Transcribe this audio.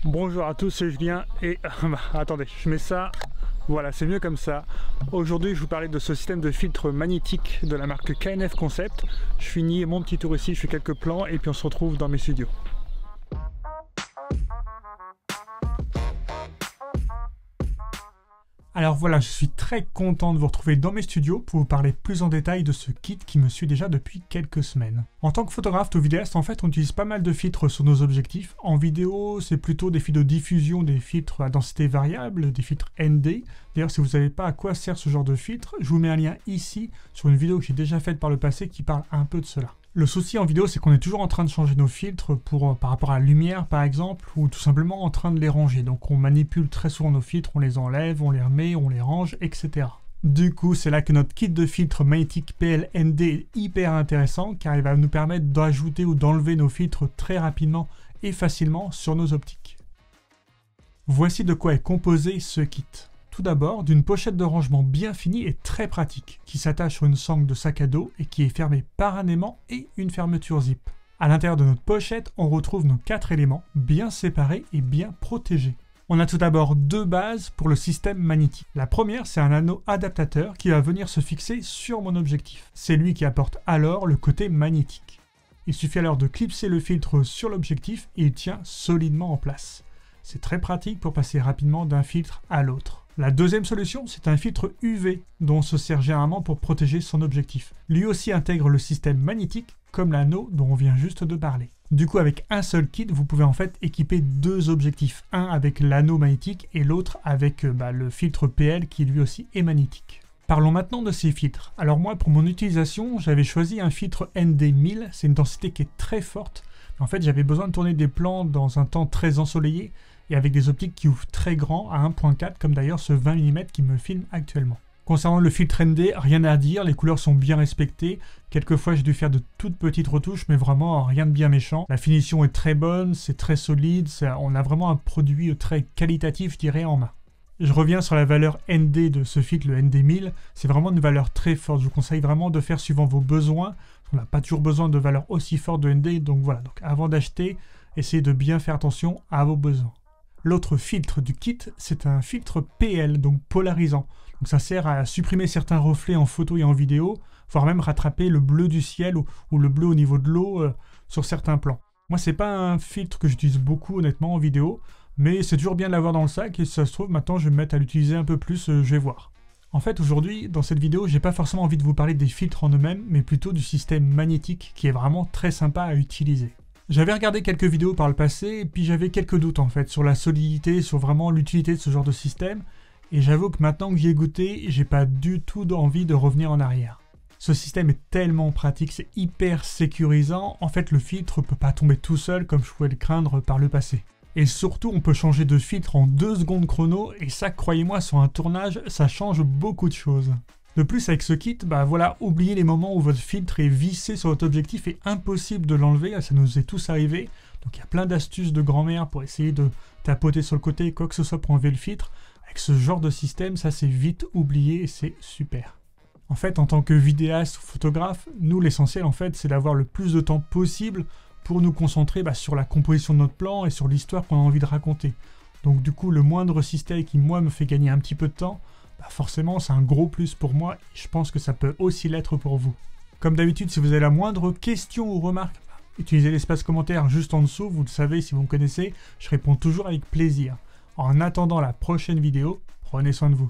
Bonjour à tous, c'est Julien et attendez, je mets ça, voilà c'est mieux comme ça. Aujourd'hui je vous parlais de ce système de filtre magnétique de la marque KNF Concept. Je finis mon petit tour ici, je fais quelques plans et puis on se retrouve dans mes studios. Alors voilà, je suis très content de vous retrouver dans mes studios pour vous parler plus en détail de ce kit qui me suit déjà depuis quelques semaines. En tant que photographe ou vidéaste, en fait, on utilise pas mal de filtres sur nos objectifs. En vidéo, c'est plutôt des filtres de diffusion, des filtres à densité variable, des filtres ND. D'ailleurs, si vous ne savez pas à quoi sert ce genre de filtre, je vous mets un lien ici sur une vidéo que j'ai déjà faite par le passé qui parle un peu de cela. Le souci en vidéo, c'est qu'on est toujours en train de changer nos filtres par rapport à la lumière, par exemple, ou tout simplement en train de les ranger. Donc on manipule très souvent nos filtres, on les enlève, on les remet, on les range, etc. Du coup, c'est là que notre kit de filtres magnétique PL-ND est hyper intéressant, car il va nous permettre d'ajouter ou d'enlever nos filtres très rapidement et facilement sur nos optiques. Voici de quoi est composé ce kit. Tout d'abord, d'une pochette de rangement bien finie et très pratique, qui s'attache sur une sangle de sac à dos et qui est fermée par un aimant et une fermeture zip. À l'intérieur de notre pochette, on retrouve nos 4 éléments, bien séparés et bien protégés. On a tout d'abord 2 bases pour le système magnétique. La première, c'est un anneau adaptateur qui va venir se fixer sur mon objectif. C'est lui qui apporte alors le côté magnétique. Il suffit alors de clipser le filtre sur l'objectif et il tient solidement en place. C'est très pratique pour passer rapidement d'un filtre à l'autre. La deuxième solution, c'est un filtre UV dont on se sert généralement pour protéger son objectif. Lui aussi intègre le système magnétique comme l'anneau dont on vient juste de parler. Du coup, avec un seul kit, vous pouvez en fait équiper 2 objectifs, un avec l'anneau magnétique et l'autre avec le filtre PL qui lui aussi est magnétique. Parlons maintenant de ces filtres. Alors moi, pour mon utilisation, j'avais choisi un filtre ND1000, c'est une densité qui est très forte. En fait, j'avais besoin de tourner des plans dans un temps très ensoleillé et avec des optiques qui ouvrent très grand à 1.4 comme d'ailleurs ce 20 mm qui me filme actuellement. Concernant le filtre ND, rien à dire, les couleurs sont bien respectées. Quelquefois j'ai dû faire de toutes petites retouches mais vraiment rien de bien méchant. La finition est très bonne, c'est très solide, on a vraiment un produit très qualitatif je dirais en main. Je reviens sur la valeur ND de ce filtre, le ND1000, c'est vraiment une valeur très forte. Je vous conseille vraiment de faire suivant vos besoins. On n'a pas toujours besoin de valeur aussi forte de ND, donc voilà. Donc avant d'acheter, essayez de bien faire attention à vos besoins. L'autre filtre du kit, c'est un filtre PL, donc polarisant. Donc ça sert à supprimer certains reflets en photo et en vidéo, voire même rattraper le bleu du ciel ou le bleu au niveau de l'eau sur certains plans. Moi, c'est pas un filtre que j'utilise beaucoup honnêtement en vidéo, mais c'est toujours bien de l'avoir dans le sac et si ça se trouve, maintenant je vais me mettre à l'utiliser un peu plus, je vais voir. En fait, aujourd'hui, dans cette vidéo, j'ai pas forcément envie de vous parler des filtres en eux-mêmes, mais plutôt du système magnétique qui est vraiment très sympa à utiliser. J'avais regardé quelques vidéos par le passé et puis j'avais quelques doutes en fait sur la solidité, sur vraiment l'utilité de ce genre de système et j'avoue que maintenant que j'y ai goûté, j'ai pas du tout envie de revenir en arrière. Ce système est tellement pratique, c'est hyper sécurisant, en fait le filtre peut pas tomber tout seul comme je pouvais le craindre par le passé. Et surtout on peut changer de filtre en 2 secondes chrono et ça croyez-moi sur un tournage ça change beaucoup de choses. De plus, avec ce kit, voilà, oubliez les moments où votre filtre est vissé sur votre objectif et impossible de l'enlever, ça nous est tous arrivé. Donc il y a plein d'astuces de grand-mère pour essayer de tapoter sur le côté, quoi que ce soit pour enlever le filtre. Avec ce genre de système, ça c'est vite oublié et c'est super. En fait, en tant que vidéaste ou photographe, nous l'essentiel en fait, c'est d'avoir le plus de temps possible pour nous concentrer sur la composition de notre plan et sur l'histoire qu'on a envie de raconter. Donc du coup, le moindre système qui moi me fait gagner un petit peu de temps, forcément c'est un gros plus pour moi et je pense que ça peut aussi l'être pour vous. Comme d'habitude, si vous avez la moindre question ou remarque, utilisez l'espace commentaire juste en dessous, vous le savez si vous me connaissez, je réponds toujours avec plaisir. En attendant la prochaine vidéo, prenez soin de vous.